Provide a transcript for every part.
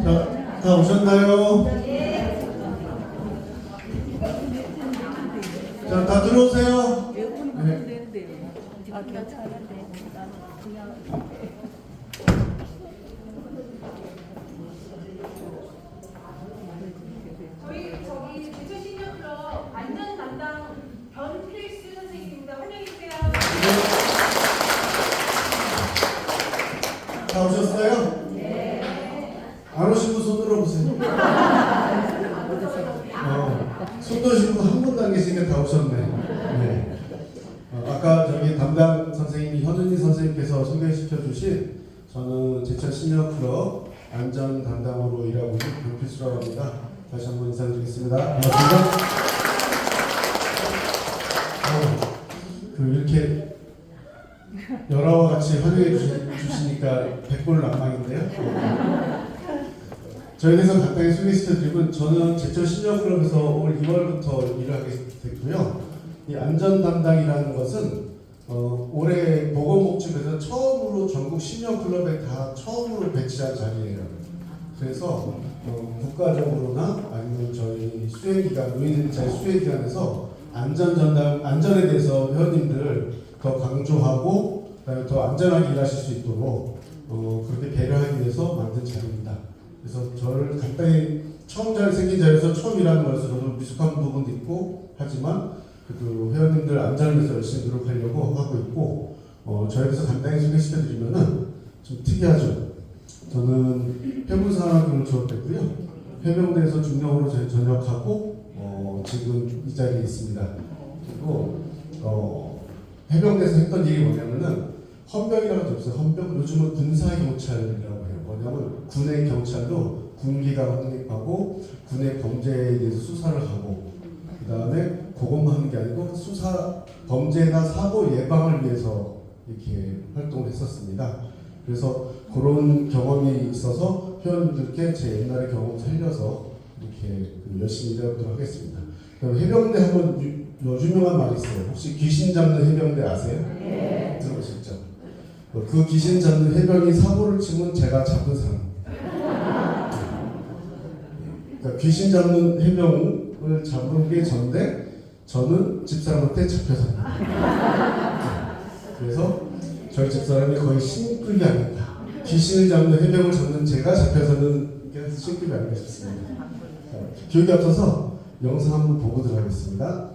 자, 다 오셨나요? 자, 다 들어오세요. 네. 저기 제천 시니어 클럽 안전 담당 변필수 선생님입니다. 환영해주세요. 다 오셨어요? 네. 안 오신 분 손 들어보세요. 손 드신 분 한 분도 안 계시니까 다 오셨네. 네. 아까 저기 담당 선생님이 현은희 선생님께서 소개시켜 주신 저는 제천 시니어 클럽 안전 담당으로 일하고 있는 변필수라고 합니다. 다시 한번 인사드리겠습니다. 반갑습니다. 이렇게 여러와 같이 환영해 주시니까 백골난방인데요. 저에 대해서 간단히 소개시켜드리면 저는 제천 시니어클럽에서 올 2월부터 일을 하게 됐고요. 이 안전 담당이라는 것은 올해 보건복지부에서 처음으로 전국 시니어클럽에 다 처음으로 배치한 자리예요. 그래서 국가적으로나 아니면 저희 수행기관, 노인자의 수행기관에서 안전에 대해서 회원님들 더 강조하고 그다음에 더 안전하게 일하실 수 있도록 그렇게 배려하기 위해서 만든 자리입니다. 그래서 저를 간단히 처음 생긴 자리에서 처음 일하는 거라서 저도 미숙한 부분도 있고 하지만 그래도 회원님들 안전을 위해서 열심히 노력하려고 하고 있고 저에 대해서 간단히 소개시켜드리면은 좀 특이하죠. 저는 평균산학교를 졸업했고요. 해병대에서 중령으로 전역하고 지금 이 자리에 있습니다. 그리고 해병대에서 했던 일이 뭐냐면은 헌병이라고 없어요. 헌병 요즘은 군사경찰이라고 해요. 뭐냐면 군의 경찰도 군기가 확립하고 군의 범죄에 대해서 수사를 하고 그 다음에 그것만 하는 게 아니고 수사 범죄나 사고 예방을 위해서 이렇게 활동을 했었습니다. 그래서 그런 경험이 있어서 회원님들께 제 옛날의 경험 살려서 이렇게 열심히 일해보도록 하겠습니다. 그럼 해병대 하면 유명한 말이 있어요. 혹시 귀신 잡는 해병대 아세요? 네. 들어보셨죠? 그 귀신 잡는 해병이 사고를 치면 제가 잡은 사람. 그러니까 귀신 잡는 해병을 잡은 게 전데 저는 집사람한테 잡혀삽니다. 그래서 저희 집사람이 거의 신급이 아닙니다. 귀신을 잡는 해병을 잡는 제가 잡혀서는 게 신급이 아닌가 싶습니다. 기억이 앞서서 영상 한번 보고 들어가겠습니다.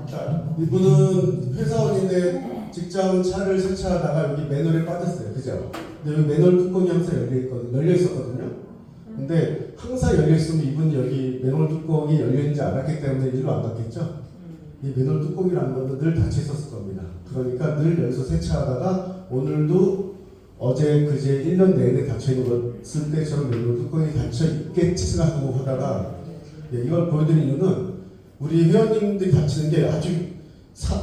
자, 이분은 회사원인데 직장 차를 세차하다가 여기 맨홀에 빠졌어요. 그죠? 근데 여기 맨홀 뚜껑이 항상 열려 있었거든요. 근데 항상 열려 있으면 이분이 여기 맨홀 뚜껑이 열려 있는지 알았기 때문에 일로 안 갔겠죠? 이 맨홀 뚜껑이라는 것도 늘 닫혀 있었을 겁니다. 그러니까 늘 여기서 세차하다가 오늘도 어제 그제 1년 내내 닫혀 있는 것을 때처럼 맨홀 뚜껑이 닫혀 있겠지 생각하고 하다가 이걸 보여드린 이유는 우리 회원님들이 다치는 게 아주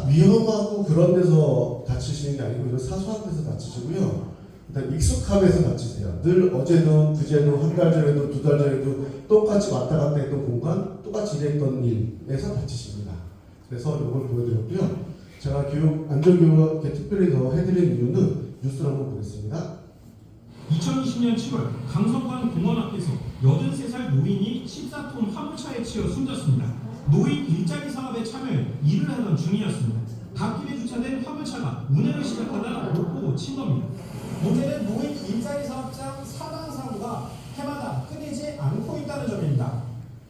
위험하고 그런 데서 다치시는 게 아니고 이런 사소한 데서 다치시고요. 일단 익숙함에서 다치세요. 늘 어제도 그제도 한 달 전에도 두 달 전에도 똑같이 왔다 갔다 했던 공간, 똑같이 일했던 일에서 다치십니다. 그래서 이걸 보여드렸고요. 제가 안전교육 특별히 더 해드린 이유는 뉴스를 한번 보겠습니다. 2020년 7월 강서관 공원 앞에서 83살 노인이 14톤 화물차에 치여 숨졌습니다. 노인 일자리 사업에 참여 일을 하던 중이었습니다. 갓길에 주차된 화물차가 운행을 시작하다 못 보고 친 겁니다. 문제는 노인 일자리 사업장 사망 사고가 해마다 끊이지 않고 있다는 점입니다.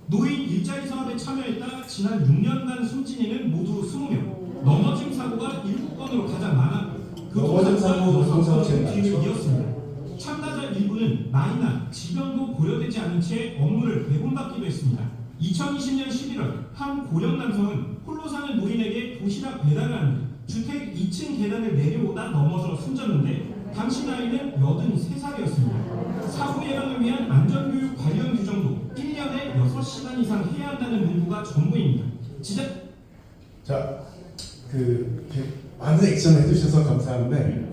노인 일자리 사업에 참여했다 지난 6년간 숨진 이는 모두 20명. 넘어짐 사고가 7건으로 가장 많았고 교통사고가 6건 뒤를 이었습니다. 참가자 일부는 나이나 지병도 고려되지 않은 채 업무를 배분받기도 했습니다. 2020년 11월 한 고령 남성은 홀로 사는 노인에게 도시락 배달을 하는데 주택 2층 계단을 내려오다 넘어져 숨졌는데 당시 나이는 83살이었습니다. 사고 예방을 위한 안전교육 관련 규정도 1년에 6시간 이상 해야 한다는 문구가 전부입니다. 자, 많은 액션 해주셔서 감사한데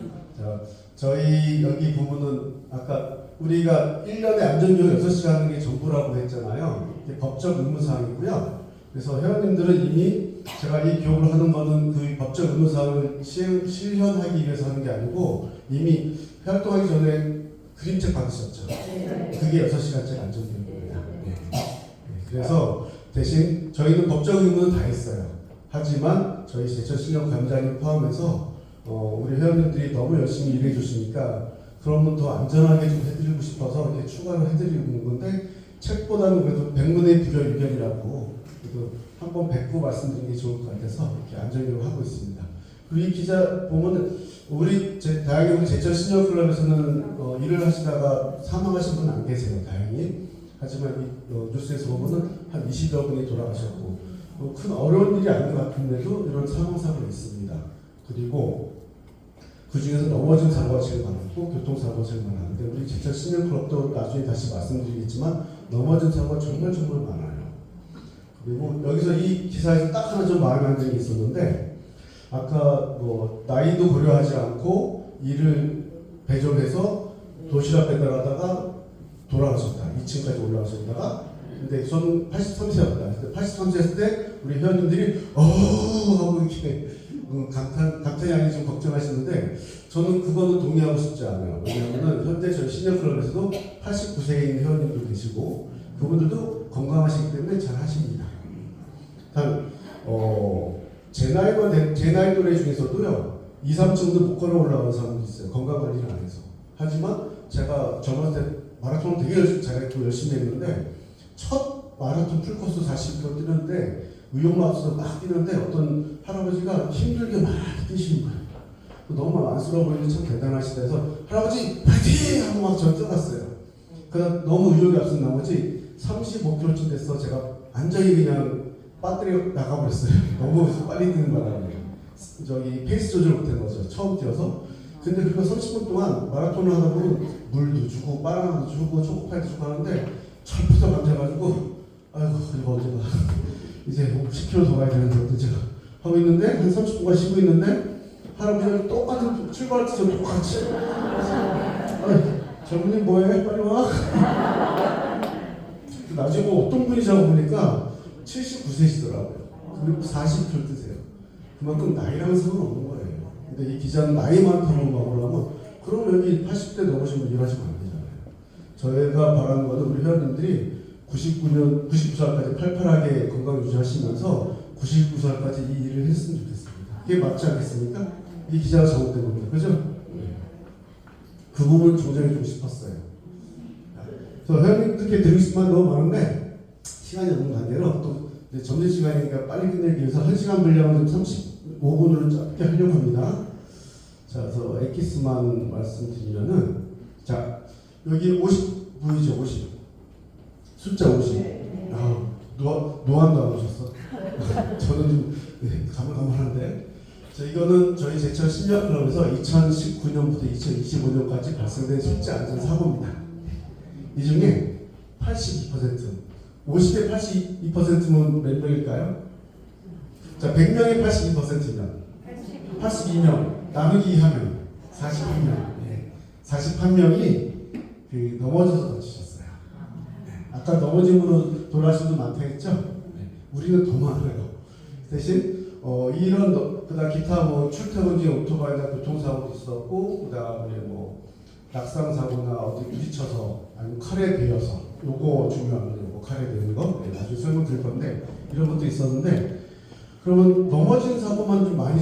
저희 여기 부분은 아까 우리가 1년에 안전교육 6시간 하는 게 전부라고 했잖아요. 이게 법적 의무사항이고요. 그래서 회원님들은 이미 제가 이 교육을 하는 거는 그 법적 의무사항을 실현하기 위해서 하는 게 아니고 이미 활동하기 전에 그림책 받으셨죠. 그게 6시간짜리 안전교육입니다. 그래서 대신 저희는 법적 의무는 다 했어요. 하지만 저희 제철신협 관장님 포함해서 우리 회원님들이 너무 열심히 일해 주시니까 그러면 더 안전하게 좀 해드리고 싶어서 이렇게 추가로 해드리는 건데 책보다는 그래도 100문의 불여일견이라고 그래도 한번 뵙고 말씀드리는 게 좋을 것 같아서 이렇게 안전교육을 하고 있습니다. 그리고 이 기자 보면은 우리 다행히 제철신협클럽에서는 일을 하시다가 사망하신 분은 안 계세요. 다행히. 하지만 이 뉴스에서 보면은 한 20여 분이 돌아가셨고 큰 어려운 일이 아닌 것 같은데도 이런 사망사고가 있습니다. 그리고 그 중에서 넘어진 사고가 제일 많았고 교통사고가 제일 많았는데 우리 제철신협클럽도 나중에 다시 말씀드리겠지만 넘어진 사고가 정말 많아요. 그리고 여기서 이 기사에서 딱 하나 좀 마음에 안 드는 게 있었는데 아까 뭐 나이도 고려하지 않고 일을 배정해서 도시락 배달하다가 돌아가셨다. 2층까지 올라가셨다가 근데 저는 83세였다. 83세였을 때 우리 회원님들이 하고 이렇게 감탄이 아니 좀 걱정하시는데 저는 그거는 동의하고 싶지 않아요. 왜냐하면 현재 저희 시니어클럽에서도 89세에 있는 회원님도 계시고 그분들도 건강하시기 때문에 잘 하십니다. 단 제 나이 또래 중에서도요 2, 3층도 못 걸어 올라가는 사람도 있어요. 건강관리를 안 해서. 하지만 제가 젊었을 때 마라톤을 되게 잘했고 열심히 했는데 첫 마라톤 풀코스 40km 뛰는데 의욕마우스로 막 뛰는데 어떤 할아버지가 힘들게 막 뛰시는 거예요. 너무 안쓰러워 보이는데 참 대단하시다 해서 할아버지 파이팅! 하고 막 저 뛰어갔어요. 그러다 너무 의욕이 앞선 나머지 35km쯤 돼서 제가 완전히 그냥 배터리가 나가버렸어요. 너무 빨리 뛰는 바람에 저기 페이스 조절 못한 거죠. 처음 뛰어서. 근데 그거 30분 동안 마라톤을 하다 보면 물도 주고 바나나도 주고 초코파이도 주고 하는데 철푸덕 앉아가지고 아이고 이거 언제가 이제 10km 더 가야 되는데 어떻게 제가 하고 있는데 한 30분간 쉬고 있는데 할아버지랑 똑같은 출발할 때 저 똑같이 젊은이 뭐해? 빨리 와. 나중에 뭐 어떤 분이라고 보니까 79세시더라고요. 그리고 40km 뛰세요. 그만큼 나이랑 상관없는 거예요. 근데 이 기자는 나이 많다고 막으려면 그럼 여기 80대 넘으신 분 일하시면 안 되잖아요. 저희가 바라는 거는 우리 회원님들이 99살까지 팔팔하게 건강 유지하시면서 99살까지 이 일을 했으면 좋겠습니다. 그게 맞지 않겠습니까? 이 기자가 잘못된 겁니다. 그죠? 그 부분을 조정해주고 싶었어요. 그래서 회원님들께 드리고 싶은 말 너무 많은데 시간이 없는 관계로 또 점심시간이니까 빨리 끝내기 위해서 1시간 분량을 좀 35분으로 짧게 하려고 합니다. 자, 그래서 엑기스만 말씀드리면은 자, 여기 50 보이죠? 50 숫자 50 노안도 안 오셨어? 저는 좀 가물가물한데 자, 이거는 저희 제철 신협클럽에서 2019년부터 2025년까지 발생된 실제 안전사고입니다. 이 중에 82% 50에 82%면 몇 명일까요? 자, 100명에 82%면 82명 나누기 하면 42명 41명이 넘어져서 다치셨어요. 아까 넘어진 분으로 돌아가신 분 많다 했죠? 우리는 더 많아요. 대신 이런 그다음 기타 뭐 출퇴근 중에 오토바이나 교통사고도 있었고 그다음에 뭐 낙상 사고나 어디 부딪혀서 아니면 칼에 베여서 요거 중요합니다. 요거 칼에 베는 거 나중에 설명드릴 건데 이런 것도 있었는데 그러면 넘어진 사고만 좀 많이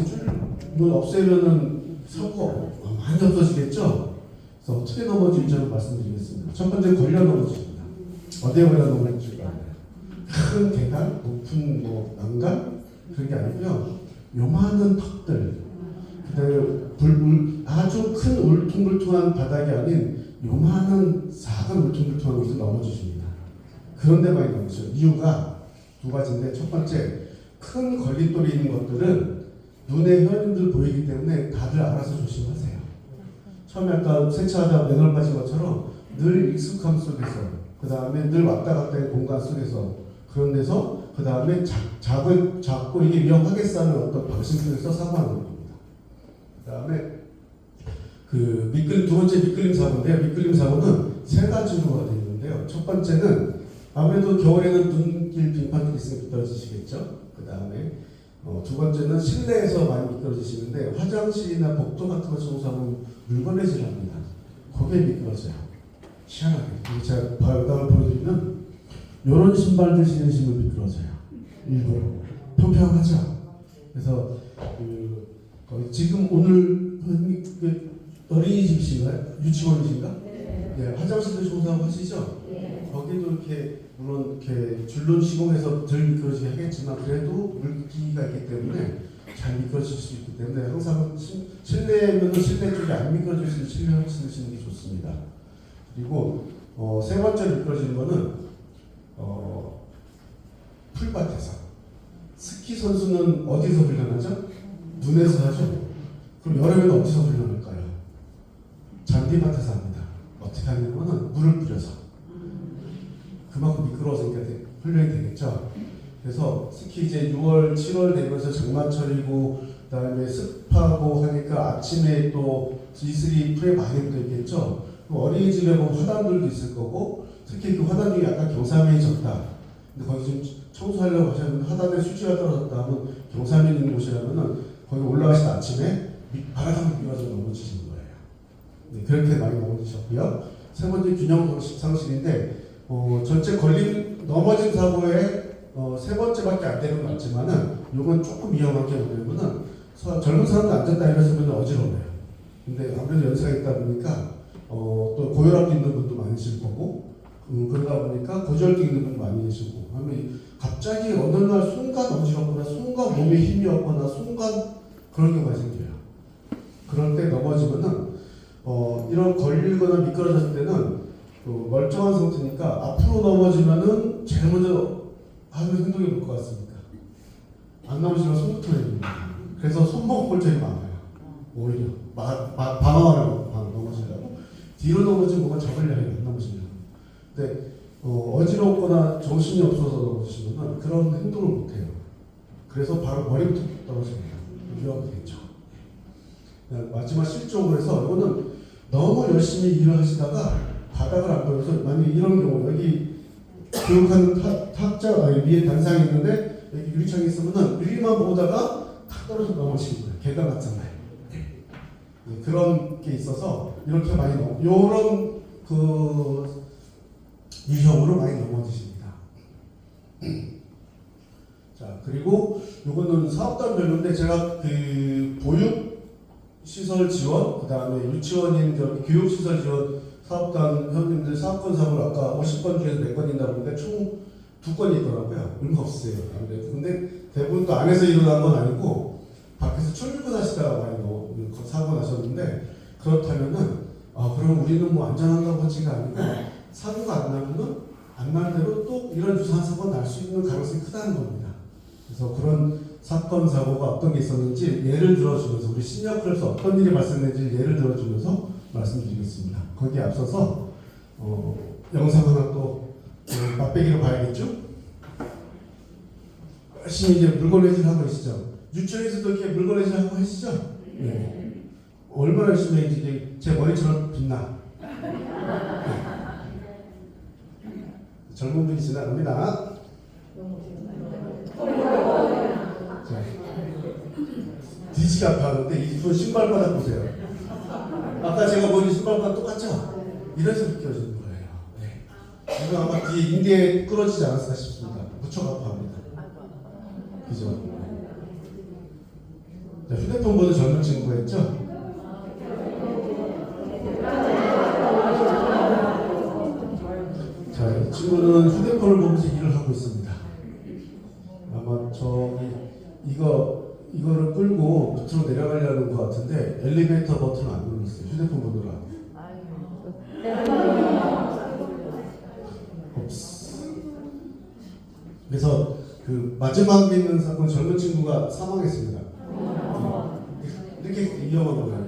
없애면은 사고가 많이 없어지겠죠? 그래서 어떻게 넘어질지 저는 말씀드리겠습니다. 첫 번째 걸려 넘어집니다. 어디에 걸려 넘어질까요? 큰 계단, 높은 뭐 난간 그런 게 아니고요. 요만한 턱들, 그다음에 아주 큰 울퉁불퉁한 바닥이 아닌 요만한 작은 울퉁불퉁한 곳에 넘어지십니다. 그런 데 많이 넘어져요. 이유가 두 가지인데 첫 번째 큰 걸림돌이 있는 것들은 눈에 회원님들 보이기 때문에 다들 알아서 조심하세요. 처음에 아까 세차하다 맨홀 빠진 것처럼 늘 익숙함 속에서 그 다음에 늘 왔다 갔다 하는 공간 속에서 그런 데서 그 다음에 작고 이게 위험하겠어 하는 어떤 방식 속에서 사고하는 겁니다. 그 다음에 두 번째 미끌림 사고인데요. 미끌림 사고는 세 가지로 되어 있는데요. 첫 번째는 아무래도 겨울에는 눈길, 빙판길이 있으면 미끄러지시겠죠. 그 다음에 두 번째는 실내에서 많이 미끄러지시는데 화장실이나 복도 같은 거 청소하면 물걸레질 합니다. 거기에 미끄러져요. 희한하게. 그리고 제가 바닥을 보여드리면 이런 신발들 신으시면 미끄러져요. 일부러. 평평하죠. 그래서 지금 오늘 어린이집이신가요? 유치원이신가? 네. 화장실도 청소하고 하시죠? 거기도 이렇게 물론 이렇게 줄눈 시공해서 덜 미끄러지게 하겠지만 그래도 물기가 있기 때문에 잘 미끄러질 수 있기 때문에 항상 실내면은 실내 쪽이 안 미끄러질 수 있는 실내를 쓰시는 게 좋습니다. 그리고 세 번째로 미끄러지는 거는 풀밭에서 스키 선수는 어디서 훈련하죠? 눈에서 하죠. 그럼 여름에는 어디서 훈련할까요? 잔디밭에서 합니다. 어떻게 하냐면은 물을 뿌려서 그만큼 미끄러워서 훈련이 되겠죠. 그래서 특히 이제 6월, 7월 되면서 장마철이고 그다음에 습하고 하니까 아침에 또 이슬이 풀에 많이 묻어있겠죠. 어린이집에 보면 화단들도 있을 거고 특히 그 화단 중에 약간 경사면이 적다. 근데 거기 좀 청소하려고 하셨는데 화단에 수지가 떨어졌다 하면 경사면 있는 곳이라면은 거기 올라가시다 아침에 바닥에 미끄러져 넘어지시는 거예요. 네, 그렇게 많이 넘어지셨고요. 세 번째 균형 상실인데 전체 걸림 넘어진 사고의 세 번째밖에 안 되는 것 같지만은 이건 조금 위험한 게 뭐냐면은 젊은 사람들 앉았다 일어서면 어지러워요. 근데 아무래도 연세가 있다 보니까 또 고혈압도 있는 분도 많으실 거고 그러다 보니까 고지혈도 있는 분 많이 계시고 하면 갑자기 어느 날 순간 어지럽거나 순간 몸에 힘이 없거나 순간 그런 경우가 생겨요. 그럴 때 넘어지면은 이런 걸리거나 미끄러졌을 때는 멀쩡한 상태니까 앞으로 넘어지면은 제일 먼저 하는 행동이 뭘 것 같습니까? 안 넘어지면 손부터 내립니다. 그래서 손목 골절이 많아요. 오히려 방어하려고 넘어지려고 뒤로 넘어지면 뭔가 잡으려고 안 넘어지려고. 근데 어지럽거나 정신이 없어서 넘어지시면 그런 행동을 못해요. 그래서 바로 머리부터 떨어집니다. 위험하겠죠. 마지막 실적으로 해서 이거는 너무 열심히 일을 하시다가 바닥을 안 보여서 만약 이런 경우 여기 교육하는 탁자 위에 단상이 있는데 여기 유리창이 있으면은 유리만 보다가 탁 떨어져 넘어지는 거예요. 계단 같잖아요. 네, 그런 게 있어서 이렇게 많이 요런 그 유형으로 많이 넘어지십니다. 자 그리고 요거는 사업단별로인데 제가 그 보육 시설 지원 그 다음에 유치원인 교육 시설 지원 사업단 회원님들 사업권 사고를 아까 50건 중에서 몇 건 있나 보는데 총 2건이 있더라고요. 얼마 없어요. 근데 대부분 또 안에서 일어난 건 아니고 밖에서 출근하시다가 많이 사고 나셨는데 그렇다면은 그럼 우리는 뭐 안전한다고 하지가 아니고 사고가 안 나면은 안 날 대로 또 이런 유사한 사고가 날 수 있는 가능성이 크다는 겁니다. 그래서 그런 사건 사고가 어떤 게 있었는지 예를 들어주면서 우리 시니어클럽에서 어떤 일이 발생했는지 예를 들어주면서 말씀드리겠습니다. 거기에 앞서서 영상 하나 또 맛배기로 봐야겠죠? 열심히 이제 물걸레질 하고 계시죠? 유치원에서도 이렇게 물걸레질 하고 하시죠? 네. 얼마나 열심히 했는지 제 머리처럼 빛나. 젊은 분이 지나갑니다. 자, 뒤지가 아파하는데 이분 신발바닥 보세요. 아까 제가 보여준 신발바닥 똑같죠? 이래서 느껴지는 거예요. 네. 이거 아마 뒤에 인대에 끌어지지 않았을까 싶습니다. 무척 아파합니다. 그죠? 자, 휴대폰 보는 젊은 친구가 있죠? 자, 이 친구는 휴대폰을 보면서 일을 하고 있습니다. 아마 이거를 끌고 밑으로 내려가려는 것 같은데 엘리베이터 버튼을 안 눌렀어요. 휴대폰 보느라. 그래서 그 마지막에 있는 사건 젊은 친구가 사망했습니다. 이렇게 위험한 거예요.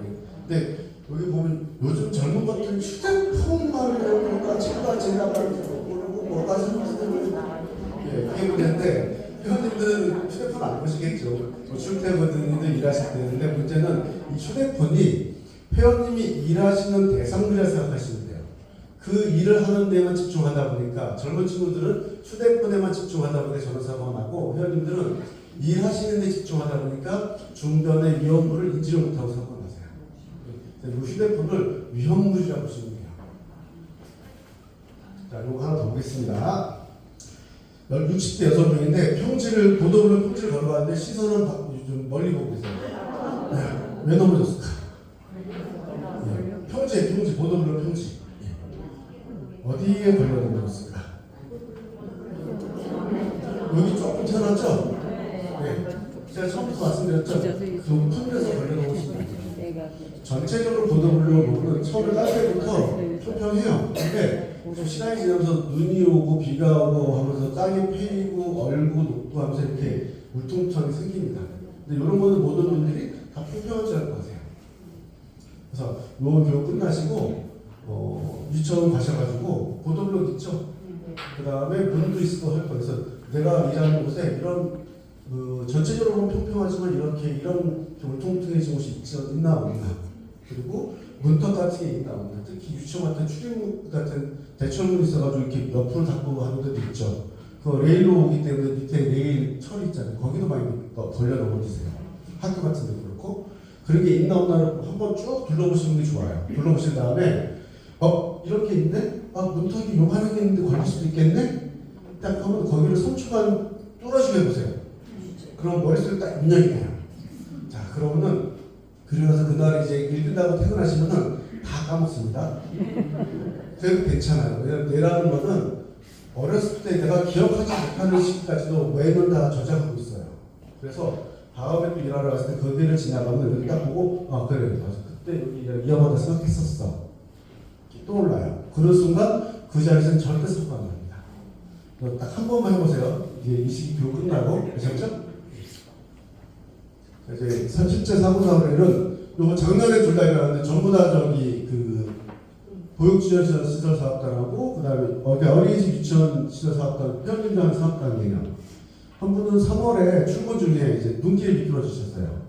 근데 여기 보면 요즘 젊은 것들은 휴대폰만 해보니까 제가 모르고 뭐가 생겼는지 그게 문제인데 회원님들은 휴대폰 안 보시겠죠. 출퇴근이든 일하실 때인데 문제는 이 휴대폰이 회원님이 일하시는 대상들이라 생각하시면 돼요. 그 일을 하는 데만 집중하다 보니까 젊은 친구들은 휴대폰에만 집중하다 보니까 저런 사고가 나고 회원님들은 일하시는 데 집중하다 보니까 중변의 위험물을 인지를 못하고 사고가 나세요. 그래서 휴대폰을 위험물이라고 보시면 돼요. 자, 요거 하나 더 보겠습니다. 60대 여성분인데 평지를 보도블록 평지를 걸어가는데 시선은 좀 멀리 보고 있어요. 왜 넘어졌을까? 평지 보도블록 평지 어디에 걸려 넘어졌을까? 여기 조금 튀어나왔죠? 네. 제가 처음부터 말씀드렸죠? 그 편에서 걸려 넘어졌습니다. 전체적으로 보도블록 부분은 처음에 딸 때부터 평평해요. 근데 시간이 지나면서 눈이 오고 비가 오고 하면서 땅이 패이고 얼고 녹고 하면서 이렇게 울퉁불퉁하게 생깁니다. 근데 이런 거는 모든 분들이 다 평평하지 않을 것 같아요. 그래서 요 교육 끝나시고 유치원 가셔가지고 보도블록 있죠? 그 다음에 문도 있을 거 할 거예요. 그래서 내가 일하는 곳에 이런 전체적으로 평평하지만 이런 울퉁불퉁해진 곳이 있나 없나, 그리고 문턱 같은 게 있나 없나, 특히 유치원 같은 출입문 같은 대철문이 있어가지고 이렇게 옆으로 닫고 하는 데도 있죠. 그 레일로 오기 때문에 밑에 레일 철이 있잖아요. 거기도 많이 걸려 넘어지세요. 학교 같은 데도 그렇고. 그런 게 있나 없나를 한번 쭉 둘러보시는 게 좋아요. 둘러보신 다음에 이렇게 있네? 문턱이 요만한 게 있는데 걸릴 수도 있겠네? 딱 하면 거기를 3초간 뚫어주게 해보세요. 그럼 머릿속에 딱 입력이 돼요. 자, 그러면은 그러면서 그날 이제 일 끝나고 퇴근하시면은 다 까먹습니다. 그래도 괜찮아요. 왜냐면 뇌라는 거는 어렸을 때 내가 기억하지 못하는 시기까지도 뇌는 다 저장하고 있어요. 그래서 다음에 또 일하러 갔을 때 그 길을 지나가면 여기 딱 보고 그래 맞아, 그때 여기 위험하다 생각했었어. 떠올라요. 그런 순간 그 자리에서는 절대 사고가 안 납니다. 딱 한 번만 해보세요. 이게 이 시기 교육 끝나고 아셨죠? 이제 실제 사고 사고에는 요거 작년에 둘 다 일어났는데 전부 다 저기 그 보육지원 시설 사업단하고 그다음에 어린이집 유치원 시설 사업단 편의점 사업단이에요. 한 분은 3월에 출근 중에 이제 눈길이 미끄러지셨어요.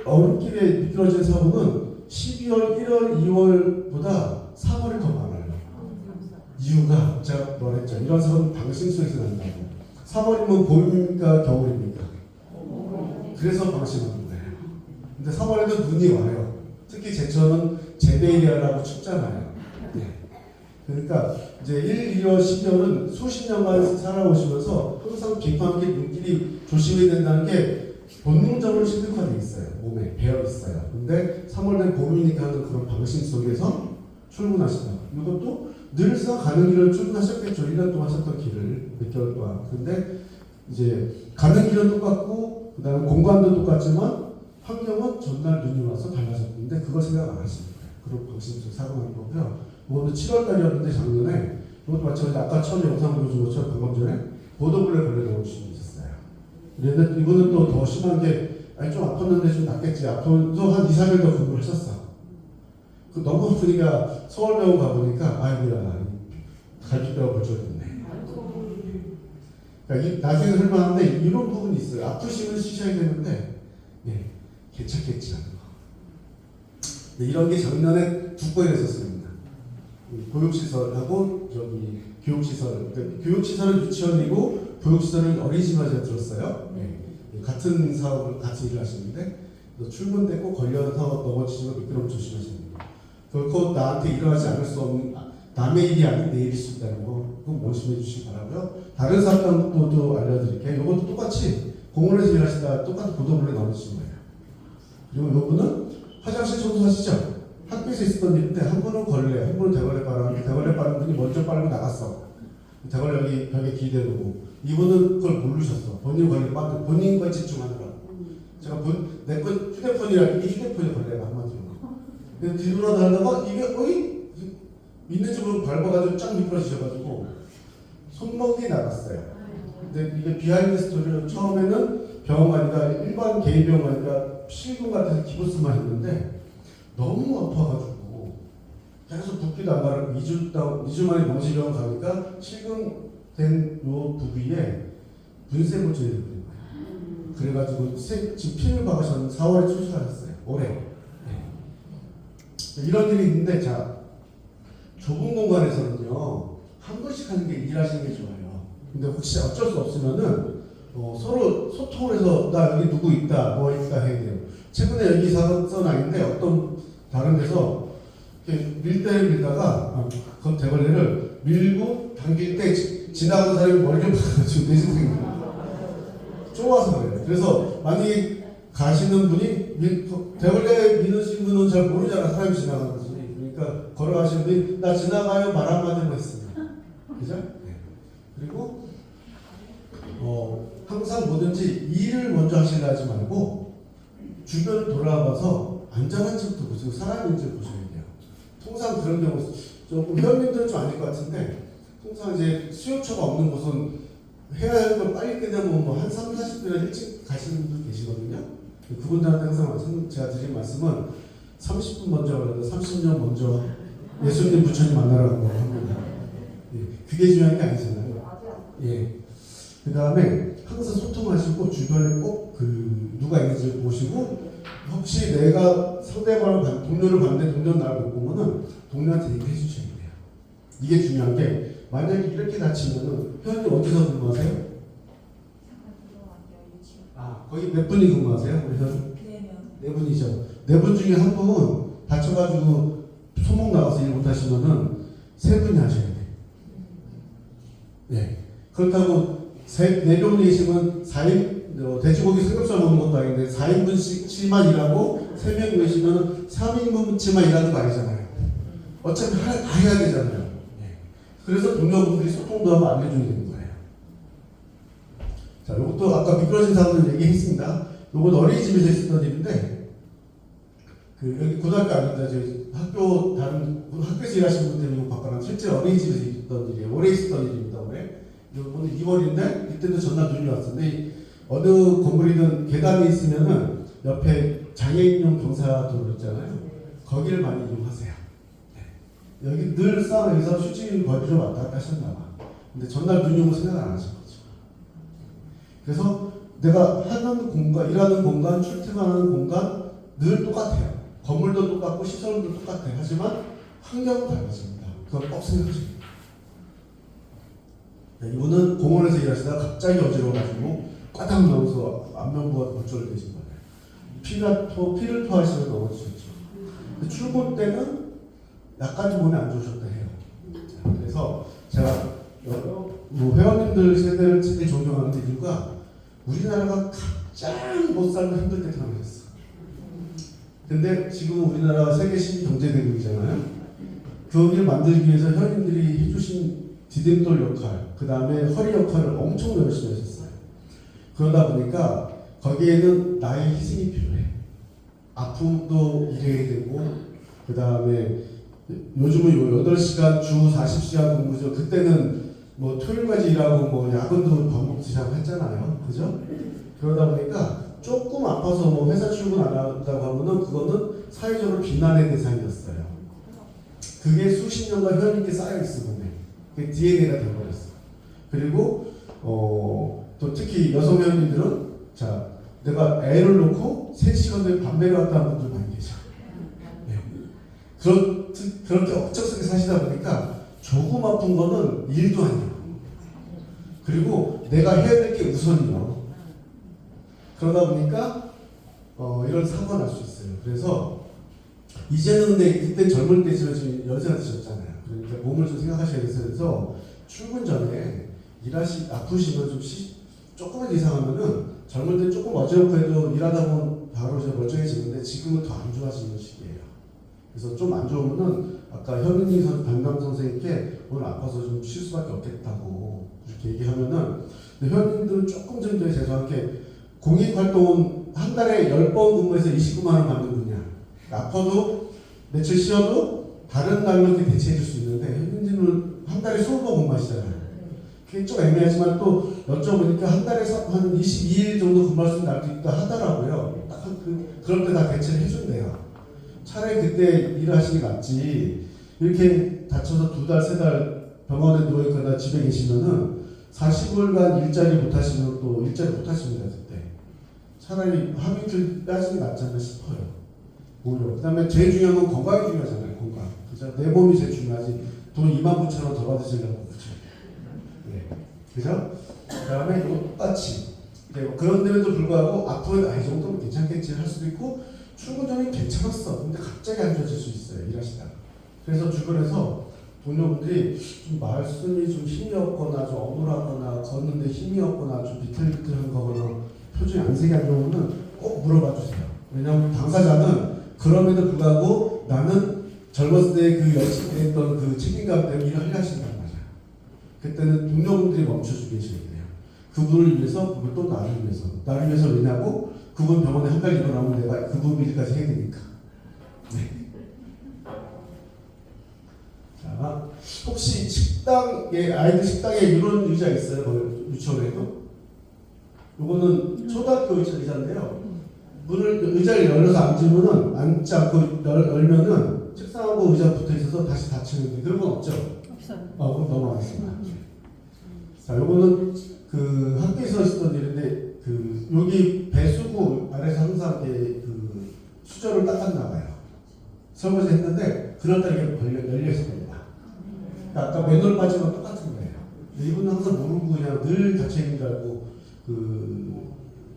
얼음길에 미끄러진 사고는 12월, 1월, 2월보다 3월이 더 많아요. 이유가 제가 말했죠. 이런 사고는 방심 속에서 난다고. 3월이면 봄입니까 겨울입니까? 그래서 방심하는 거예요. 근데 3월에도 눈이 와요. 특히 제천은 제대일이라고 춥잖아요. 네. 그러니까 이제 1, 2월, 12월은 수십 년간 살아오시면서 항상 비판하게 눈길이 조심해야 된다는 게 본능적으로 심득화되어 있어요. 몸에 배어 있어요. 근데 3월 된 봄이니까 하는 그런 방심 속에서 출근하신다. 이것도 늘상 가는 길을 출근하셨겠죠. 1년 동안 하셨던 길을 몇 개월 동안. 근데 이제 가는 길은 똑같고 그 다음에 공간도 똑같지만 환경은 전날 눈이 와서 달라졌는데 그걸 생각 안 하시는 거예요. 그런 방심적 사고 나는 거고요. 이것도 7월달이었는데 작년에 이것도 마찬가지 아까 처음에 영상 보여준 것처럼 방금 전에 보도블랙 걸려 넘어지신 분이 있었어요. 그런데 이분은 또 더 심한 게 좀 아팠는데 좀 낫겠지. 아프면서 한 2, 3일 더 근무를 했었어. 그 너무 아프니까 서울병원 가보니까 아이고야 갈비뼈가 벌쳐졌네. 그러니까 나중에 설명하는데 이런 부분이 있어요. 아프시면 쉬셔야 되는데 괜찮겠지 하는 거. 이런 게 작년에 두 건이나 있었습니다. 보육시설하고 저기 교육시설. 그러니까 교육시설은 유치원이고 보육시설은 어린이집만 제가 들었어요. 같은 사업을 같이 일을 하시는데 출근 때 꼭 걸려서 넘어지시면 미끄럼 조심하시는 거. 결코 나한테 일어나지 않을 수 없는 남의 일이 아닌 내 일일 수 있다는 거 꼭 명심해 주시기 바라고요. 다른 사업단도 알려드릴게요. 이것도 똑같이 공원에서 일하시다가 똑같은 보도블록에 나오시는 거예요. 그리고 요분은 화장실 청소하시죠? 학교에서 있었던 일인데 한 분은 걸레, 한 분은 대걸레 빨았는데 대걸레 빨은 분이 먼저 빨고 나갔어. 대걸레 여기 벽에 기대놓고 이분은 그걸 모르셨어. 본인 걸레 빨고 본인 거에 집중하느라고. 제가 내 거 휴대폰이라 이게 휴대폰이 걸레가 한마디로. 근데 뒤돌아다니다가 이게 있는지 모르고 밟아가지고 쫙 미끄러지셔가지고 손목이 나갔어요. 근데 이게 비하인드 스토리는 처음에는 병원 가니까 일반 개인 병원 가니까 필금 같아서 기부스만 했는데 너무 아파가지고 계속 붓기도 안 가고 2주 만에 명실병원 가니까 실금된 요 부위에 분쇄 물질이 있는 거예요. 그래가지고 지금 피를 박으셨는데 4월에 출소하셨어요. 올해. 이런 일이 있는데 자 좁은 공간에서는요 한 분씩 하는 게 일하시는 게 좋아요. 근데 혹시 어쩔 수 없으면은 서로 소통을 해서 나 여기 누구 있다 뭐 있다 해야 돼요. 최근에 여기 써놔 있는데 어떤 다른 데서 이렇게 밀대를 밀다가 그 대걸레를 밀고 당길 때 지나가는 사람이 머리 좀 박아가지고 내진생이 좁아서 그래요. 그래서 만약에 가시는 분이 대걸레 미는 분은 잘 모르잖아. 사람이 지나가는 거지. 그러니까 걸어가시는 분이 나 지나가요 말 한마디만 했습니다. 그죠? 네. 그리고 항상 뭐든지 일을 먼저 하시려 하지 말고 주변을 돌아봐서 안전한 척도 보시고 사람인지 보셔야 돼요. 통상 그런 경우 조금 회원님들은 좀 아닐 것 같은데 통상 이제 수요처가 없는 곳은 해야 할 걸 빨리 끝내면 뭐 한 3, 40분이나 일찍 가시는 분들 계시거든요. 그분들한테 항상 제가 드린 말씀은 30분 먼저 가라도 30년 먼저 예수님 부처님 만나러 간다고 합니다. 예, 그게 중요한 게 아니잖아요. 예. 그 다음에 항상 소통하시고 주변에 꼭 누가 있는지 보시고 혹시 내가 상대방을 동료를 봤는데 동료는 나를 못 보면은 동료한테 얘기해 주셔야 돼요. 이게 중요한 게 만약에 이렇게 다치면은 회원님 어디서 근무하세요? 거기 몇 분이 근무하세요? 우리 회원? 네 분이죠. 네 분 중에 한 분 다쳐가지고 소목 나가서 일 못하시면은 세 분이 하셔야 돼요. 네. 그렇다고 네 명이 계시면 4인 돼지고기 삼겹살 먹는 것도 아닌데 4인분씩만 일하고 3명 계시면 3인분치만 일하는 거 아니잖아요. 어차피 다 해야 되잖아요. 그래서 동료분들이 소통도 하고 알려줘야 되는 거예요. 자, 이것도 아까 미끄러진 사람들 얘기했습니다. 이건 어린이집에서 있었던 일인데 여기 고등학교 아닙니다. 저희 다른 학교에서 일하시는 분 때문에 바꿔라. 실제 어린이집에서 있었던 일이에요. 올해 있었던 일입니다. 올해. 오늘 2월인데 이때도 전날 눈이 왔었는데 어느 건물이든 계단에 있으면은 옆에 장애인용 경사도로 있잖아요. 거기를 많이 이용하세요. 네. 여기 늘 싸움에서 휴지 버리러 왔다 갔다 하셨나 봐. 근데 전날 눈이 오면 생각 안 하신 거죠. 그래서 내가 하는 공간, 일하는 공간, 출퇴근하는 공간 늘 똑같아요. 건물도 똑같고 시설도 똑같아요. 하지만 환경은 달라집니다. 그걸 꼭 생각하셔야 돼요. 이분은 공원에서 일하시다가 갑자기 어지러워가지고 꽈당 넘어서 안면부가 골절되신 거예요. 피를 토하시면 넘어지셨죠. 출근 때는 약간 몸이 안 좋으셨다 해요. 그래서 제가 회원님들 세대를 제일 존경하는 이유가 우리나라가 가장 못 살고 힘들 때 태어나셨어. 근데 지금 우리나라 세계 신경제대국이잖아요. 그 일을 만들기 위해서 회원님들이 해주신 디딤돌 역할, 그 다음에 허리 역할을 엄청 열심히 하셨어요. 그러다 보니까 거기에는 나의 희생이 필요해. 아픔도 일해야 되고, 그 다음에 요즘은 8시간 주 40시간 근무죠. 그때는 뭐 토요일까지 일하고 뭐 야근도 밥 먹듯이 하고 했잖아요. 그죠? 그러다 보니까 조금 아파서 뭐 회사 출근 안 한다고 하면은 그거는 사회적으로 비난의 대상이었어요. 그게 수십 년간 회원님께 쌓여 있으면 그게 DNA가 되어버렸어. 그리고 또 특히 여성 회원님들은 자 내가 애를 놓고 3시간 전에 밤새러 왔다는 분들 많이 계셔. 네. 그렇게 억척스럽게 사시다 보니까 조금 아픈 거는 일도 아니에요. 그리고 내가 해야 될 게 우선이요. 그러다 보니까 이런 사고가 날 수 있어요. 그래서 이제는 근데 그때 젊을 때 지금 연세가 드셨잖아요. 그러니까 몸을 좀 생각하셔야 돼서 그래서 출근 전에 아프시면 좀 조금만 이상하면은 젊을 때 조금 어지럽고 해도 일하다 보면 바로 이제 멀쩡해지는데 지금은 더 안 좋아지는 시기예요. 그래서 좀 안 좋으면은 아까 현은희 담당 선생님께 오늘 아파서 좀 쉴 수밖에 없겠다고 이렇게 얘기하면은 회원님들은 조금 정도의 죄송하게 공익활동은 한 달에 10번 근무해서 29만 원 받는 분이야. 아파도 며칠 쉬어도 다른 날로 이렇게 대체해 줄 수 있는데 현진은 한 달에 20번 근무하시잖아요. 그게 좀 애매하지만 또 여쭤보니까 한 달에 한 22일 정도 근무할 수 있는 날도 있다 하더라고요. 딱 그럴 때 다 대체를 해준대요. 차라리 그때 일을 하시는 게 낫지. 이렇게 다쳐서 2달, 3달 병원에 누워있거나 집에 계시면은 40일간 일자리 못하시면 또 일자리 못하십니다. 그때. 차라리 하루 이틀 빼앗는 게 낫지 않나 싶어요. 오히려. 그 다음에 제일 중요한 건 건강이 중요하잖아요. 건강. 그죠? 내 몸이 제일 중요하지. 돈 29,000원 더 받으시려고 그렇죠. 네. 그죠? 그 다음에 이거 똑같이 네, 그런데도 불구하고 앞으로 이 정도면 괜찮겠지 할 수도 있고 출근 전에 괜찮았어. 근데 갑자기 안 좋아질 수 있어요. 일하시다가. 그래서 주변에서 동료분들이 좀 말씀이 좀 힘이 없거나 좀 어눌하거나 걷는데 힘이 없거나 좀 비틀비틀한 거거나 표정이 안색이 안 좋으면 꼭 물어봐 주세요. 왜냐하면 당사자는 그럼에도 불구하고 나는 젊었을 때 그 열심히 했던 그 책임감 때문에 일을 하려 하신단 말이야. 그때는 동료분들이 멈춰주게 해줘야 돼요. 그분을 위해서, 그리고 또 나를 위해서. 나를 위해서 왜냐고? 그분 병원에 한 달 입원하면 내가 그분 일까지 해야 되니까. 네. 자, 혹시 식당에, 아이들 식당에 이런 의자 있어요? 뭐 유치원에도? 요거는 초등학교 의자인데요. 문을, 의자를 열어서 앉으면은, 앉지 않고 열면은 책상하고 의자 붙어 있어서 다시 닫히는데 그런 건 없죠? 없어요. 그럼 넘어가겠습니다. 자, 요거는 그 학교에서 있었던 일인데, 그, 여기 배수구 아래서 항상 이렇게 그 수저를 닦았나 봐요. 설거지 했는데, 그날따라 이게 열려 있을 겁니다. 그러니까 아까 맨홀 빠지면 똑같은 거예요. 근데 이분은 항상 모르고 그냥 늘 닫혀있는 줄 알고,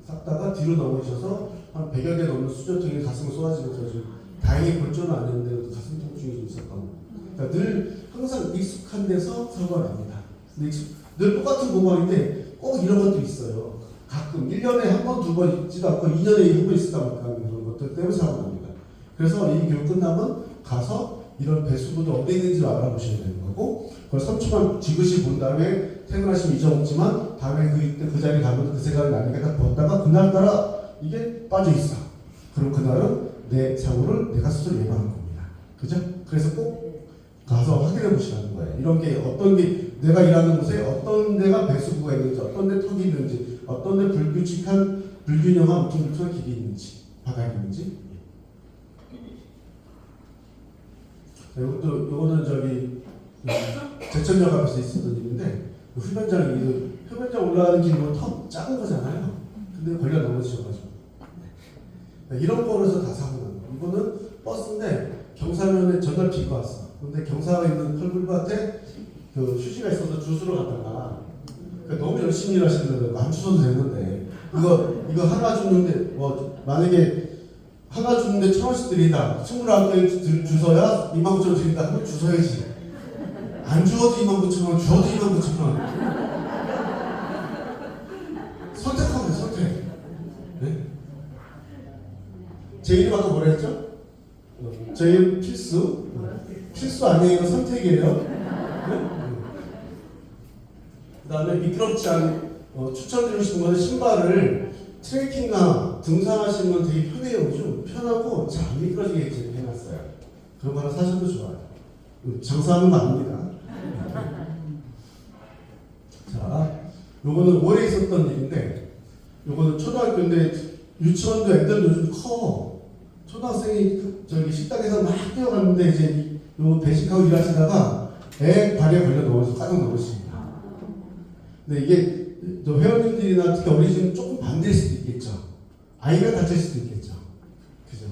닦다가 뒤로 넘어지셔서 한 100여 개 넘는 수저통에 가슴을 쏟아지면서 좀 다행히 골절은 아니었는데 가슴 통증이 좀 있었던. 그러니까 늘 항상 익숙한 데서 사고가 납니다. 늘 똑같은 공간인데 꼭 이런 것도 있어요. 가끔 1년에 한 번, 두 번 있지도 않고 2년에 한 번 있을까 말까 하는 그런 것들 때문에 사고가 납니다. 그래서 이 교육 끝나면 가서 이런 배수구도 어디 있는지 알아보셔야 되는 거고, 그걸 3초만 지그시 본 다음에 퇴근하시면 잊어먹지만 다음에 그 자리에 가면 그 생각이 나니까 딱 봤다가 그날따라 이게 빠져있어. 그럼 그날은 내 사고를 내가 스스로 예방한 겁니다. 그죠? 그래서 꼭 가서 확인해 보시라는 거예요. 이런 게 어떤 게 내가 일하는 곳에 어떤 데가 배수구가 있는지, 어떤 데 턱이 있는지, 어떤 데 불규칙한, 불균형한 엄청난 길이 있는지, 바닥이 있는지. 요거는 저기 제천역 앞에서 있었던 일인데, 흡연장 올라가는 길은 턱 작은 거잖아요. 근데 걸려 넘어지셔가지고. 이런 거에서 다 사고 난 거. 이거는 버스인데 경사면에 전날 비가 왔어. 근데 경사가 있는 펄불밭에 그 휴지가 있어서 주스러 갔다가 너무 열심히 일하시는 거예요. 안 주셔도 되는데 이거 하나 주는데 만약에 하나 주는데 1,000원씩 드린다. 29개 주서야 29,000원 드린다 하면 주서야지. 안 주어도 29,000원, 주어도 29,000원. 선택하면 돼, 선택. 네? 제 이름 아까 뭐라 했죠? 제 이름 필수. 필수 아니에요, 선택이에요. 네? 그 다음에 미끄럽지 않은, 추천드리고 싶은 거는 신발을 트레킹이나 등산하시면 되게 편해요. 요즘 편하고 잘 안 미끄러지게 해놨어요. 그런 거 하나 사셔도 좋아요. 장사하는 거 아닙니다. 자, 요거는 올해 있었던 일인데, 요거는 초등학교인데 유치원도 애들 요즘 커. 초등학생이 저기 식당에서 막 뛰어갔는데 이제 요 배식하고 일하시다가 애 발에 걸려 넘어서 가정 넘으십니다. 근데 이게 또 회원님들이나 특히 어린이집은 조금 반대일 수도 있겠죠. 아이가 다칠 수도 있겠죠. 그죠?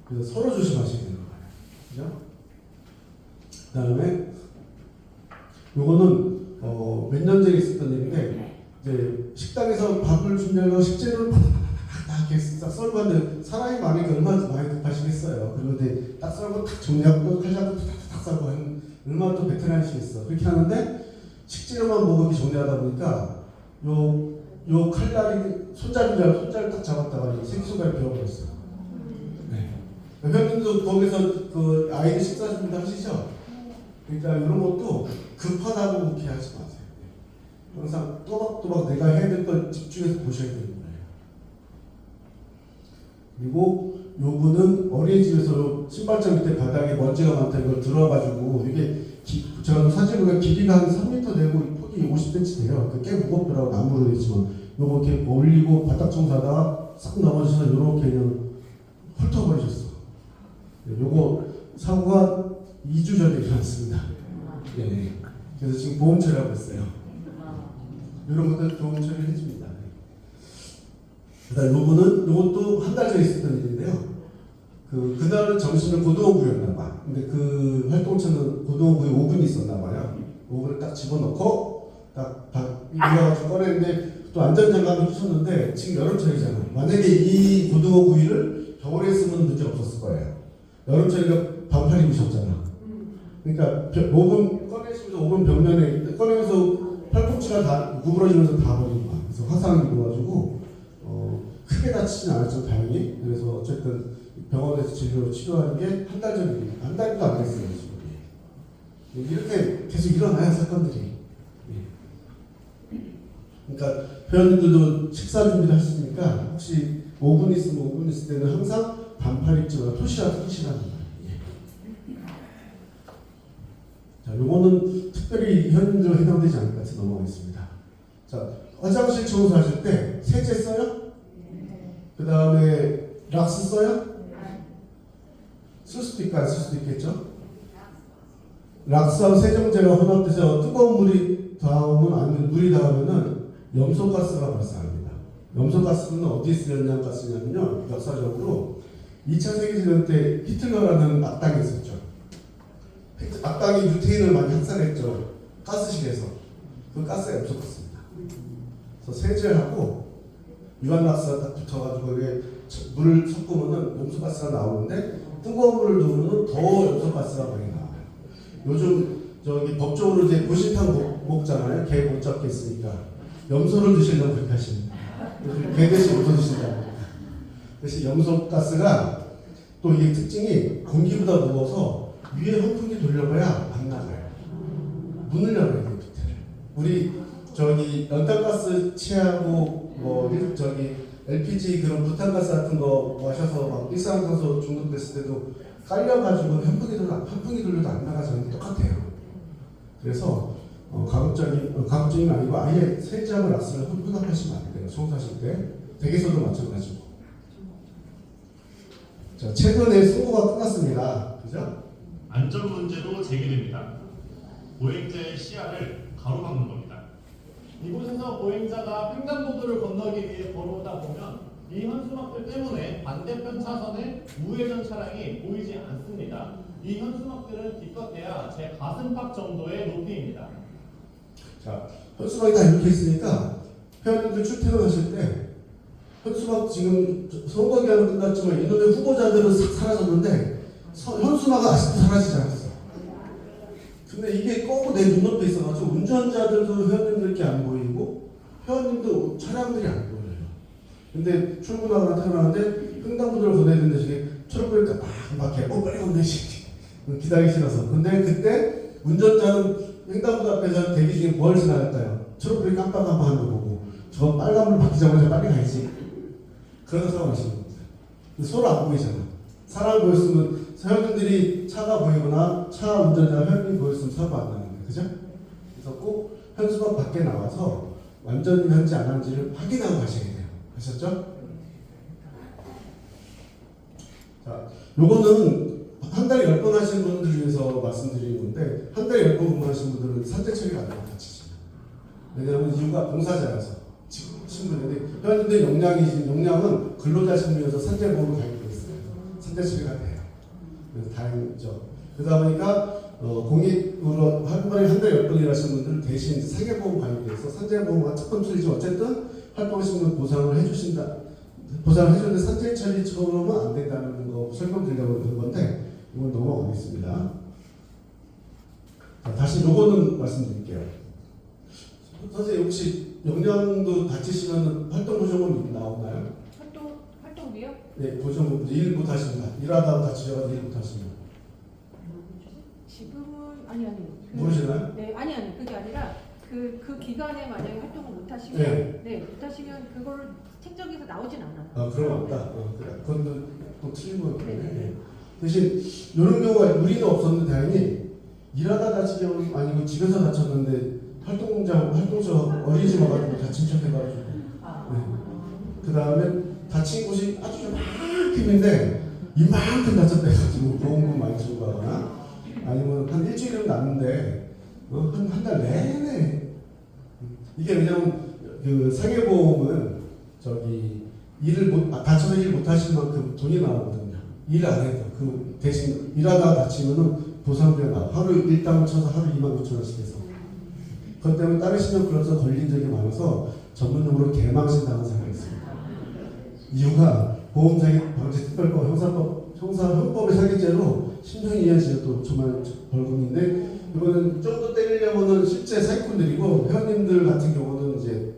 그래서 서로 조심하셔야 되는 거예요. 그죠? 그 다음에 요거는 몇 년 전에 있었던 일인데, 이제 식당에서 밥을 준비하려고 식재료를 딱 이렇게 딱 썰고 하는데 사람이 많으니까 얼마나 많이 급하시겠어요. 그리고 이제 딱 썰고 딱 정리하고 또 칼 잡고 딱 썰고 하는 얼마나 또 베테랑이 시겠어. 그렇게 하는데 식재료만 보고 이렇게 정리하다 보니까 요 칼날이 손잡이를 딱 잡았다가 새끼손가락이 베어버렸어요. 네. 회원님도 거기서 그 아이들 식사 준비 하시죠? 그러니까 이런 것도 급하다고 그렇게 하지 마세요. 항상 또박또박 내가 해야 될 걸 집중해서 보셔야 되는 거예요. 그리고 요분은 어린이집에서 신발장 밑에 바닥에 먼지가 많다 이걸 들어가지고 이게 제가 사진 보니까 길이가 한 3m 되고 폭이 50cm 돼요. 꽤 무겁더라고. 나무로 되지만 요거 이렇게 올리고 바닥 청소하다가 싹 넘어져서 요렇게 그냥 훑어버리셨어. 요거 사고가 2주 전에 일어났습니다. 예. 그래서 지금 보험 처리하고 있어요. 이런 것들 보험 처리를 해줍니다. 그다음 요거는 요것도 한 달 전에 있었던 일인데요. 그날은 점심은 고등어구이였나 봐. 근데 그 활동처는 고등어구이 오븐이 있었나 봐요. 오븐을 딱 집어넣고 딱 이어가지고 꺼냈는데 또 안전장갑을 끼쳤는데 지금 여름철이잖아. 만약에 이 고등어구이를 겨울에 했으면 문제 없었을 거예요. 여름철이니까 반팔 입으셨잖아. 그러니까 오븐 꺼내시면서 오븐 벽면에 꺼내면서 팔꿈치가 다 구부러지면서 다 버린 거야. 그래서 화상을 입어가지고 크게 다치진 않았죠, 다행히. 그래서 어쨌든 병원에서 치료하는 게 한 달 전입니다. 한 달도 안 됐어요, 지금. 이렇게 계속 일어나요, 사건들이. 그러니까 회원님들도 식사 준비를 하시니까 혹시 5분 있으면 5분 있을 때는 항상 반팔 입지 말고 토시라도 끼시라는 거예요. 자, 요거는 특별히 회원님들 해당되지 않을 것 같아서 넘어가겠습니다. 자, 화장실 청소하실 때 세제 써요? 그 다음에 락스 써요? 쓸 수도 있고 안 쓸 수도 있겠죠? 락스하고 세정제가 혼합돼서 뜨거운 물이 닿으면 아니면 물이 닿으면은 염소가스가 발생합니다. 염소가스는 어디에 쓰였냐는 가스냐면요, 역사적으로 2차 세계대전 때 히틀러라는 악당이 있었죠. 악당이 유태인을 많이 학살했죠. 가스실에서. 그 가스가 염소가스입니다. 그래서 세제하고 유한락스가 딱 붙어가지고 물을 섞으면은 염소가스가 나오는데 뜨거운 물을 넣으면 더 염소가스가 많이 나와요. 요즘 저기 법적으로 이제 보신탕 먹잖아요. 개 못 잡겠으니까 염소를 드시려고 그렇게 하십니다. 개 대신 염소 드신다고. 그래서 염소가스가 또 이게 특징이 공기보다 무거워서 위에 환풍기 돌려봐야 안 나가요. 문을 열어야 돼요, 밑에를. 우리 저기 연탄가스 취하고 뭐 저기 LPG 그런 부탄가스 같은 거 마셔서 막 일산화탄소 중독됐을 때도 깔려가지고 환풍기 돌려도 안 나가잖아요. 똑같아요. 그래서 가급적이면 아니고 아예 세제하고 락스를 혼합하시면 안 돼요. 청소하실 때. 댁에서도 마찬가지고. 자, 최근에 선고가 끝났습니다. 그죠? 안전 문제도 제기됩니다. 보행자의 시야를 가로막는 겁니다. 이곳에서 보행자가 횡단보도를 건너기 위해 걸어오다 보면 이 현수막들 때문에 반대편 차선에 우회전 차량이 보이지 않습니다. 이 현수막들은 기껏해야 제 가슴팍 정도의 높이입니다. 자, 현수막이 다 이렇게 있으니까 회원님들 출퇴근하실 때 현수막 지금 선거 기간은 끝났지만 이놈의 후보자들은 싹 사라졌는데 현수막은 아직도 사라지지 않았어. 근데 이게 꼭 내 눈앞에 있어가지고 운전자들도 회원님들께 안 보이고 회원님도 차량들이 안 보여요. 근데 출근하거나 퇴근하는데 횡단보도를 건너야 되는데 저게 초록불이 막 빨리 건너야 기다리기 싫어서. 근데 그때 운전자는 횡단보도 앞에서 대기 중에 뭘 지나갈까요? 초록불이 깜빡깜빡하는 거 보고 저 빨간불 바뀌자마자 빨리 가야지. 그런 상황을 하시는 겁니다. 서로 안 보이잖아. 사람 보였으면 회원님들이 차가 보이거나 차 운전자 회원님이 보였으면 사고 안 나는데, 그죠? 그래서 꼭 현수막 밖에 나와서 완전히 한지 안 한지를 확인하고 가셔야 돼요. 아셨죠? 자, 요거는 한 달에 10번 하시는 분들 위해서 말씀드리는 건데 한 달에 10번 근무하시는 분들은 산재 처리가 안 되면 다치죠. 왜냐하면 이유가 봉사자라서 신분인데 회원님들 용량은 근로자 신분이어서 산재보험을 가입되어 있어요. 산재 처리가 돼요. 그래서 다행이죠. 그러다 보니까 공익으로 한 달에 10번 일하시는 분들은 대신 상해보험 가입돼서 산재보험과 특권 처리죠. 어쨌든 활동하시는 분 보상을 해주신다. 보상을 해주는데 산재 처리처럼은 안 된다는 거 설명드리려고 하는 건데 이건 넘어가겠습니다. 자, 다시 요거는 말씀드릴게요. 선생님 혹시 영양도 다치시면 활동 보조금 나오나요? 활동비요? 네, 보조금 일 못하시면 일하다가 다치셔가지고 일 못하시면 지금은 아니. 모르시나요? 네, 아니 그게 아니라 그 기간에 만약에 활동을 못 하시면 못 하시면 그걸 책정에서 나오진 않아요. 아, 그런 거 없다. 그래. 그건 또 틀린 거예요. 네. 대신 이런 경우가 우리는 없었는데 다행히 일하다 다친 경우 아니고 집에서 다쳤는데 활동소 어린이집 와가지고 다친 척 해가지고 그 다음에 다친 곳이 아주 이만큼인데 이만큼 다쳤다 해가지고 보험금 많이 주고 가거나 아니면 한 일주일은 났는데 한 달 내내 이게 왜냐면 그 상해보험은 저기 다쳐서 일 못하신 만큼 돈이 나오거든요. 일 안 해도 그 대신 일하다가 다치면은 보상비가 나와. 하루 일당을 쳐서 하루 29,000원씩 해서. 그것 때문에 다른 신용클럽에서 걸린 적이 많아서 전문용어로 개망신 당한 사람이 있습니다. 이유가 보험사기 방지 특별법 형사형법의 사기죄로 10년 이하 징역도 정말 벌금인데 이거는 좀 더 때리려면은 실제 사기꾼들이고 회원님들 같은 경우는 이제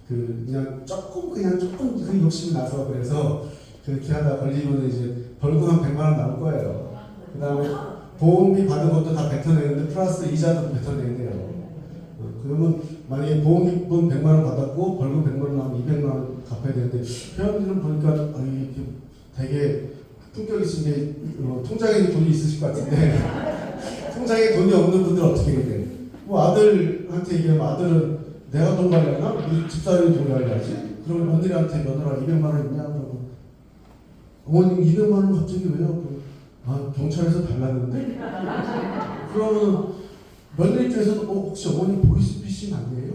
그냥 조금 그 욕심이 나서 그래서 그렇게 하다 걸리면 이제 벌금 한 100만 원 나올 거예요. 그 다음에 보험비 받은 것도 다 뱉어내는데 플러스 이자도 뱉어내네요. 그러면 만약에 보험기금 100만 원 받았고 벌금 100만 원 나오면 200만 원 갚아야 되는데 회원들은 보니까 되게 품격 있으신 게 통장에 돈이 있으실 것 같은데 통장에 돈이 없는 분들 어떻게 해야 돼? 뭐 아들한테 얘기하면 아들은 내가 돈 관리하나? 우리 집사람이 돈 관리하지? 그러면 며느리한테 며느라 200만 원 있냐? 그러고 어머님 200만 원 갑자기 왜요? 아 경찰에서 달랐는데? 그러면 며느리 입장에서는 혹시 어머니 보이스피싱 아니에요?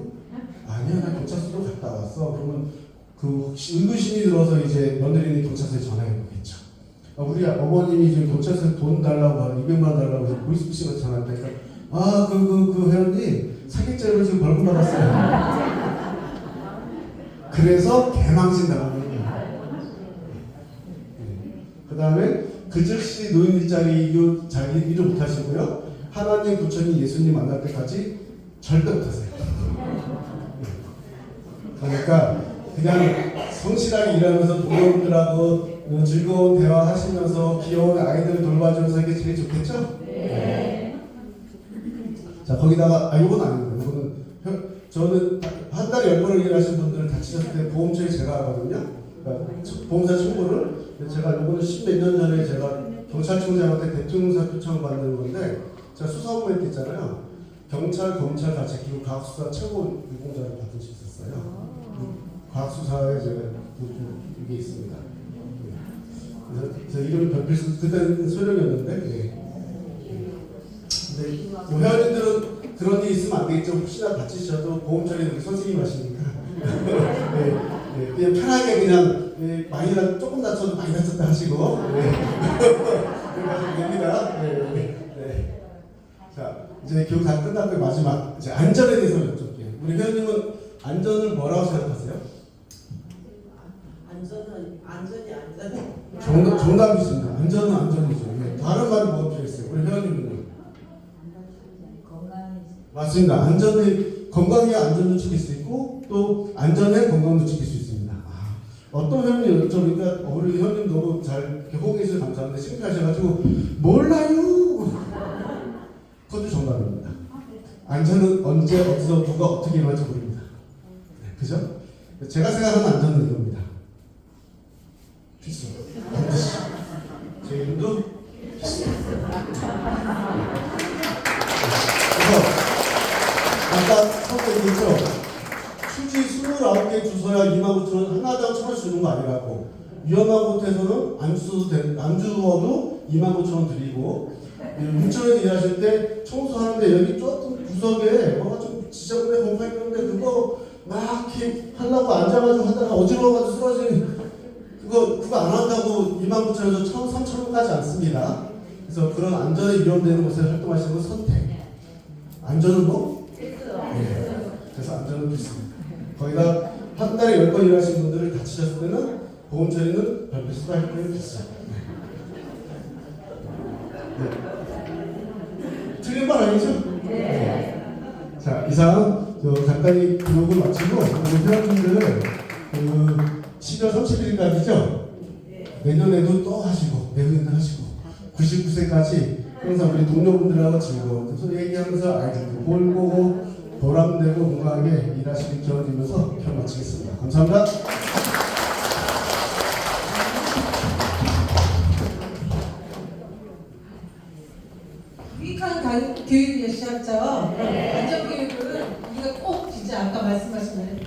아니야 나 경찰서로 갔다 왔어. 그러면 그 의구심이 들어서 이제 며느리는 경찰서에 전화해 보겠죠. 우리 어머님이 지금 경찰서에 돈 달라고 200만 원 달라고 해서 보이스피싱을 전화한다니까 그 회원님 사기죄로 지금 벌금 받았어요. 그래서 개망신 당하는 거예요. 그 다음에 그 즉시 노인 일자리 자기 일을 못 하시고요. 하나님, 부처님, 예수님 만날 때까지 절대 못 하세요. 그러니까 그냥 성실하게 일하면서 동료분들하고 즐거운 대화 하시면서 귀여운 아이들 돌봐주면서 이게 제일 좋겠죠? 네. 자, 거기다가, 요건 아닙니다. 요거는, 저는 한 달에 10번을 일하신 분들을 다치셨을 때 보험 처리 제가 하거든요. 그러니까 보험사 청구를. 제가 요거는 10몇 년 전에 제가 경찰청장한테 대통령사 표창을 받는 건데, 제가 수사업무회 때 있잖아요. 경찰, 검찰 다 제끼고 과학수사 최고 유공자를 받을 수 있었어요. 과학수사에 제가 이게 있습니다. 그래서 제 이름이 별필수 그때는 소령이었는데, 근데 회원님들은 그런 일 있으면 안 되겠죠. 혹시나 다치셔도 보험 처리는 선생님 하시니까 그냥 편하게 그냥 많이라도 조금 다쳐도 많이 다쳤다 하시고 그렇게 하시면 됩니다. 자, 이제 교육 다 끝났고 마지막 이제 안전에 대해서 여쭤볼게요. 우리 회원님은 안전을 뭐라고 생각하세요? 정답이 있습니다. 안전은 안전이죠. 다른 말이 뭐가 필요했어요? 우리 회원님은요? 맞습니다. 안전이 건강에 안전도 지킬 수 있고 또 안전에 건강도 지킬 수 있습니다. 어떤 회원님 여쭤보니까 우리 회원님 너무 잘 호응해 주셔서 감사합니다. 심플하셔가지고 몰라요. 그것도 정답입니다. 안전은 언제 어디서 누가 어떻게 일어날지 모릅니다. 그죠? 제가 생각하는 안전은 이겁니다. 필수. 반드시. 제 이름도 필수. 그래서 아까 처음에 얘기했죠. 휴지 29개 주서야 29,000원 하나당 1,000원 주는 거 아니라고. 위험한 곳에서는 안 주어도 29,000원 드리고 인천에서 일하실 때 청소하는데 여기 조금 구석에 뭐가 좀 지저분해 곰팡이 꼈는데 그거 막 이렇게 하려고 앉아가지고 하다가 어지러워가지고 쓰러지는 그거 안 한다고 29,000원에서 1,000원, 3,000원까지 않습니다. 그래서 그런 안전에 위험되는 곳에 활동하시는 건 선택. 안전은 뭐? 네. 그래서 안전은 필수입니다. 거기다 한 달에 10번 일하시는 분들을 다치셨을 때는 보험 처리는 별필수가 할 거예요. 필수. 틀린 말 아니죠? 네. 자, 이상 간단히 기록을 마치고 우리 회원님들 12월 30일까지죠? 내년에도 또 하시고 내후년도 하시고 99세까지 항상 우리 동료분들하고 즐거워 서 얘기하면서 아이들도 볼 보고 보람되고 건강하게 일하시길 기원드리면서 편 마치겠습니다. 감사합니다. 유익한 교육이시였죠? 안전교육은 우리가 꼭 진짜 아까 말씀하신 대로